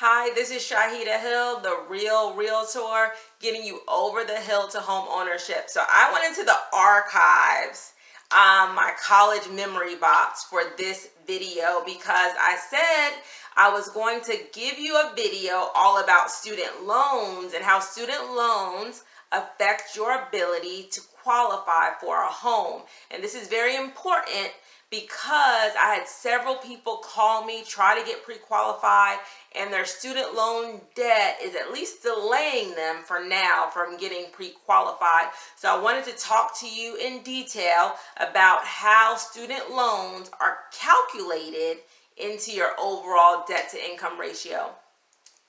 Hi, this is Shaheedah Hill, the Real Realtor, getting you over the hill to home ownership. So I went into the archives, my college memory box for this video because I said I was going to give you a video all about student loans and how student loans affect your ability to qualify for a home. And this is very important because I had several people call me, try to get pre-qualified, and their student loan debt is at least delaying them for now from getting pre-qualified. So I wanted to talk to you in detail about how student loans are calculated into your overall debt to income ratio.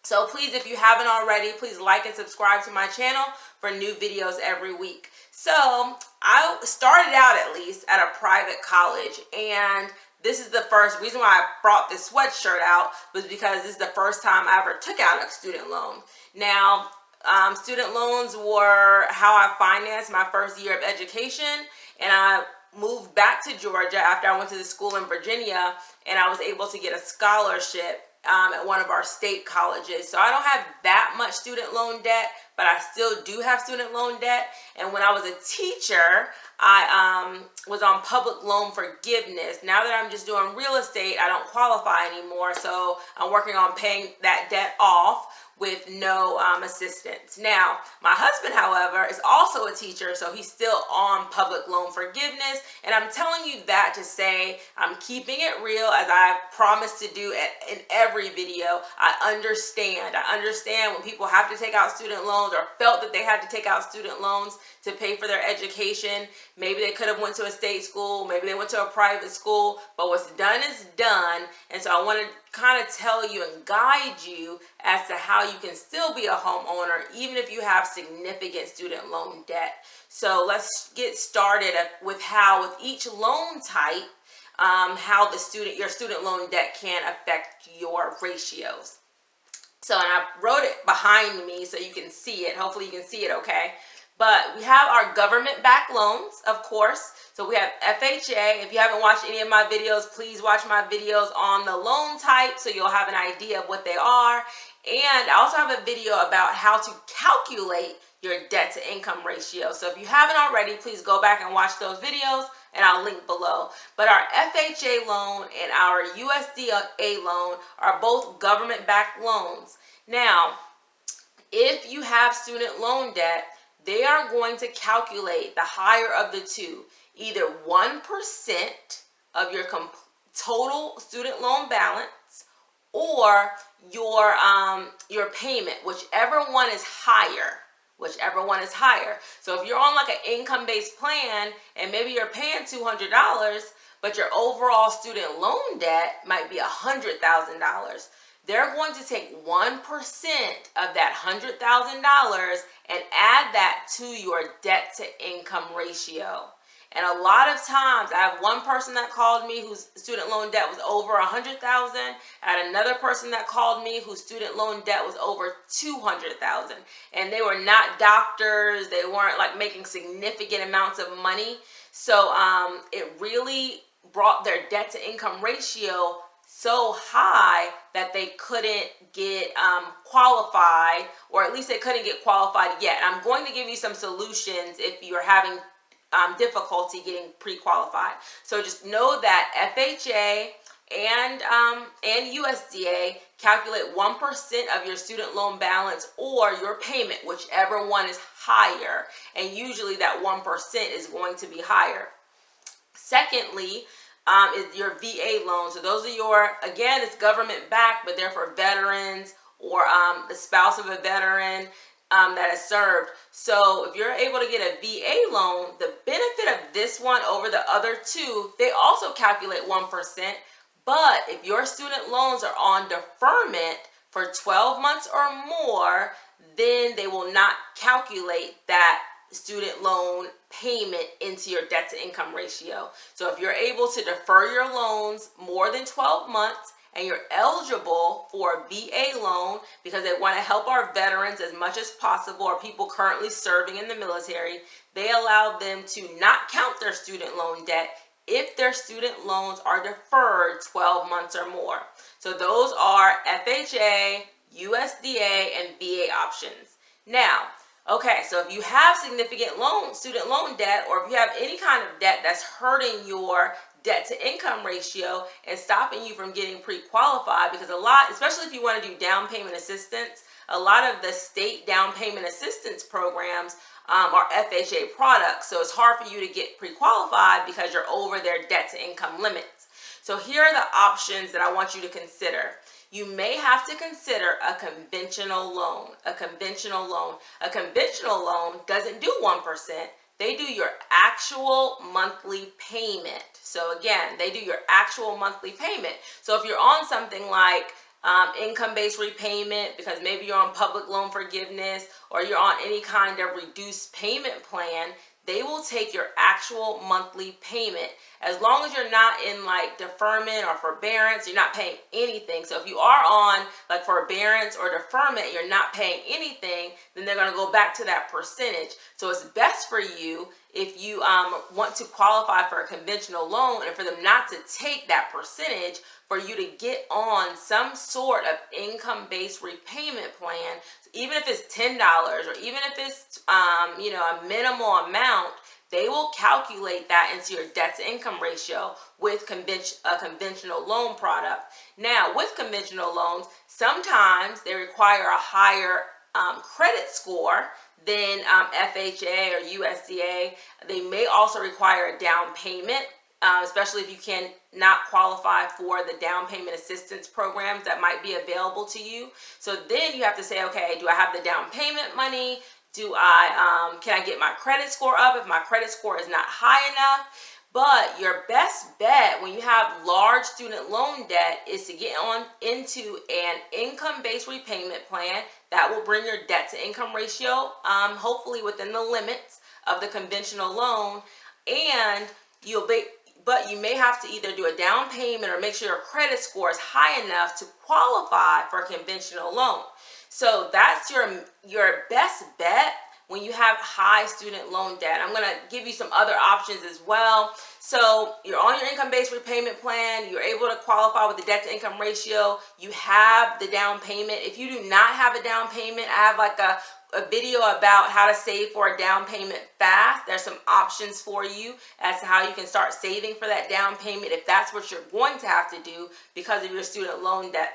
So please, if you haven't already, please like and subscribe to my channel for new videos every week. So I started out, at least, at a private college, and this is the first reason why I brought this sweatshirt out was because this is the first time I ever took out a student loan. Now, student loans were how I financed my first year of education, and I moved back to Georgia after I went to the school in Virginia, and I was able to get a scholarship at one of our state colleges. So I don't have that much student loan debt, but I still do have student loan debt. And when I was a teacher, I was on public loan forgiveness. Now that I'm just doing real estate, I don't qualify anymore. So I'm working on paying that debt off with no assistance. Now, my husband, however, is also a teacher, so he's still on public loan forgiveness. And I'm telling you that to say I'm keeping it real, as I promised to do in every video. I understand when people have to take out student loans or felt that they had to take out student loans to pay for their education. Maybe they could have went to a state school, maybe they went to a private school, but what's done is done. And so I want to kind of tell you and guide you as to how you can still be a homeowner even if you have significant student loan debt. So let's get started with how with each loan type, how your student loan debt can affect your ratios. So, and I wrote it behind me so you can see it. Hopefully you can see it okay. But we have our government-backed loans, of course. So we have FHA. If you haven't watched any of my videos, please watch my videos on the loan type so you'll have an idea of what they are. And I also have a video about how to calculate your debt to income ratio. So if you haven't already, please go back and watch those videos, and I'll link below. But our FHA loan and our USDA loan are both government-backed loans. Now, if you have student loan debt, they are going to calculate the higher of the two, either 1% of your total student loan balance or your payment, whichever one is higher. So if you're on like an income-based plan and maybe you're paying $200, but your overall student loan debt might be $100,000, they're going to take 1% of that $100,000 and add that to your debt to income ratio. And a lot of times, I have one person that called me whose student loan debt was over $100,000. I had another person that called me whose student loan debt was over $200,000. And they were not doctors. They weren't like making significant amounts of money. So it really brought their debt to income ratio so high that they couldn't get qualified, or at least they couldn't get qualified yet. I'm going to give you some solutions if you're having difficulty getting pre-qualified. So just know that FHA and USDA calculate 1% of your student loan balance or your payment, whichever one is higher. And usually that 1% is going to be higher. Secondly, is your VA loan. So those are your, again, it's government backed, but they're for veterans or the spouse of a veteran that has served. So if you're able to get a VA loan, the benefit of this one over the other two, they also calculate 1%. But if your student loans are on deferment for 12 months or more, then they will not calculate that student loan payment into your debt to income ratio. So if you're able to defer your loans more than 12 months and you're eligible for a VA loan, because they want to help our veterans as much as possible, or people currently serving in the military, they allow them to not count their student loan debt if their student loans are deferred 12 months or more. So those are FHA, USDA, and VA options. Now, okay, so if you have significant student loan debt, or if you have any kind of debt that's hurting your debt to income ratio and stopping you from getting pre-qualified, because a lot, especially if you want to do down payment assistance, a lot of the state down payment assistance programs are FHA products. So it's hard for you to get pre-qualified because you're over their debt to income limits. So here are the options that I want you to consider. You may have to consider a conventional loan. A conventional loan. A conventional loan doesn't do 1%. They do your actual monthly payment. So again, they do your actual monthly payment. So if you're on something like income-based repayment, because maybe you're on public loan forgiveness, or you're on any kind of reduced payment plan, they will take your actual monthly payment. As long as you're not in like deferment or forbearance, you're not paying anything. So if you are on like forbearance or deferment, you're not paying anything, then they're going to go back to that percentage. So it's best for you, if you want to qualify for a conventional loan, and for them not to take that percentage, for you to get on some sort of income-based repayment plan, even if it's $10 or even if it's a minimal amount. They will calculate that into your debt to income ratio with a conventional loan product. Now, with conventional loans, sometimes they require a higher credit score than FHA or USDA. They may also require a down payment, especially if you can not qualify for the down payment assistance programs that might be available to you. So then you have to say, okay, do I have the down payment money? Can I get my credit score up if my credit score is not high enough? But your best bet when you have large student loan debt is to get on into an income-based repayment plan that will bring your debt to income ratio hopefully within the limits of the conventional loan, and but you may have to either do a down payment or make sure your credit score is high enough to qualify for a conventional loan. So that's your best bet when you have high student loan debt. I'm going to give you some other options as well. So you're on your income-based repayment plan. You're able to qualify with the debt to income ratio. You have the down payment. If you do not have a down payment, I have like a video about how to save for a down payment fast. There's some options for you as to how you can start saving for that down payment if that's what you're going to have to do because of your student loan debt.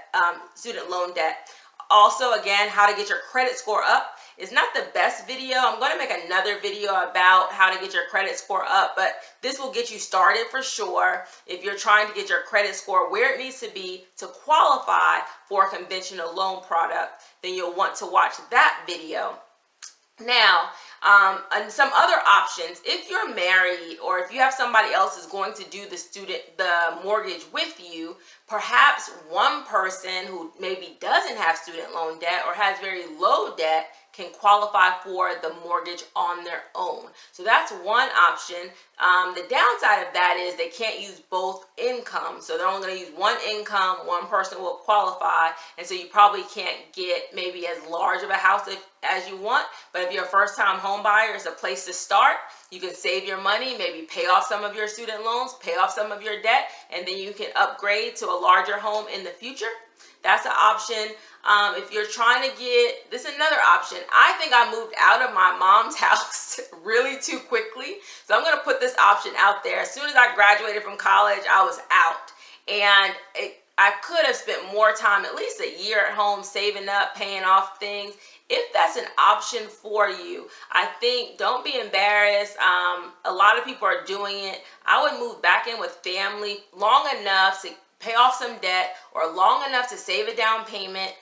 Also, again, how to get your credit score up is not the best video. I'm going to make another video about how to get your credit score up, but this will get you started for sure if you're trying to get your credit score where it needs to be to qualify for a conventional loan product. Then you'll want to watch that video. Now, and some other options, if you're married or if you have somebody else is going to do the mortgage with you, perhaps one person who maybe doesn't have student loan debt or has very low debt can qualify for the mortgage on their own. So that's one option. The downside of that is they can't use both incomes. So they're only going to use one income. One person will qualify. And so you probably can't get maybe as large of a house as you want. But if you're a first-time home buyer, it's a place to start. You can save your money, maybe pay off some of your student loans, pay off some of your debt, and then you can upgrade to a larger home in the future. That's an option. If you're trying to this is another option. I think I moved out of my mom's house really too quickly. So I'm going to put this option out there. As soon as I graduated from college, I was out. And I could have spent more time, at least a year at home, saving up, paying off things. If that's an option for you, I think don't be embarrassed. A lot of people are doing it. I would move back in with family long enough to pay off some debt or long enough to save a down payment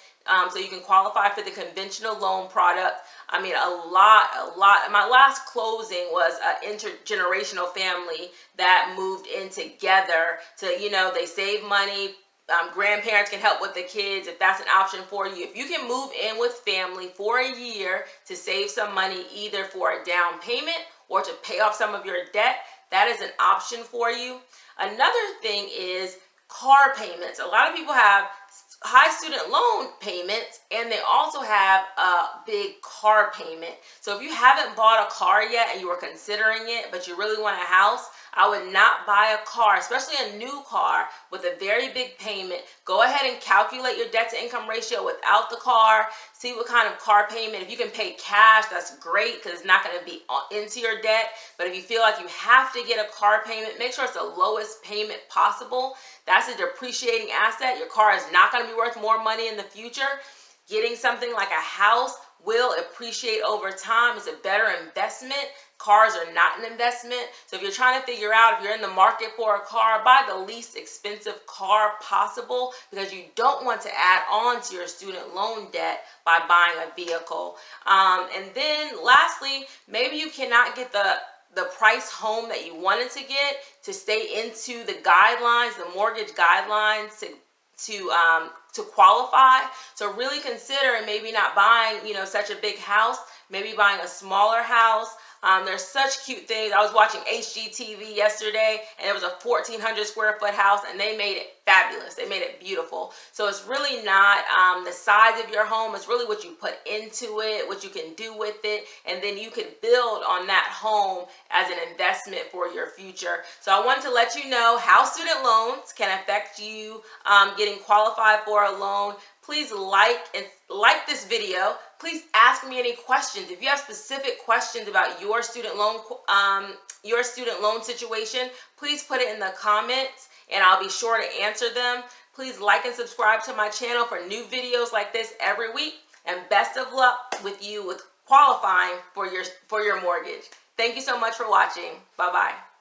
so you can qualify for the conventional loan product. I mean, a lot. My last closing was an intergenerational family that moved in together to, they save money. Grandparents can help with the kids if that's an option for you. If you can move in with family for a year to save some money, either for a down payment or to pay off some of your debt, that is an option for you. Another thing is car payments. A lot of people have high student loan payments and they also have a big car payment. So if you haven't bought a car yet and you were considering it, but you really want a house, I would not buy a car, especially a new car, with a very big payment. Go ahead and calculate your debt to income ratio without the car. See what kind of car payment. If you can pay cash, that's great because it's not going to be into your debt. But if you feel like you have to get a car payment, make sure it's the lowest payment possible. That's a depreciating asset. Your car is not going to be worth more money in the future. Getting something like a house will appreciate over time. It's a better investment. Cars are not an investment. So if you're trying to figure out if you're in the market for a car, buy the least expensive car possible, because you don't want to add on to your student loan debt by buying a vehicle. And then lastly, maybe you cannot get the price home that you wanted to get to stay into the guidelines, the mortgage guidelines to qualify. So really consider maybe not buying, such a big house, maybe buying a smaller house. There's such cute things. I was watching HGTV yesterday, and it was a 1,400 square foot house, and they made it fabulous. They made it beautiful. So it's really not the size of your home. It's really what you put into it, what you can do with it, and then you can build on that home as an investment for your future. So I wanted to let you know how student loans can affect you getting qualified for a loan. Please like this video. Please ask me any questions. If you have specific questions about your student loan situation, please put it in the comments and I'll be sure to answer them. Please like and subscribe to my channel for new videos like this every week. And best of luck with qualifying for your mortgage. Thank you so much for watching. Bye-bye.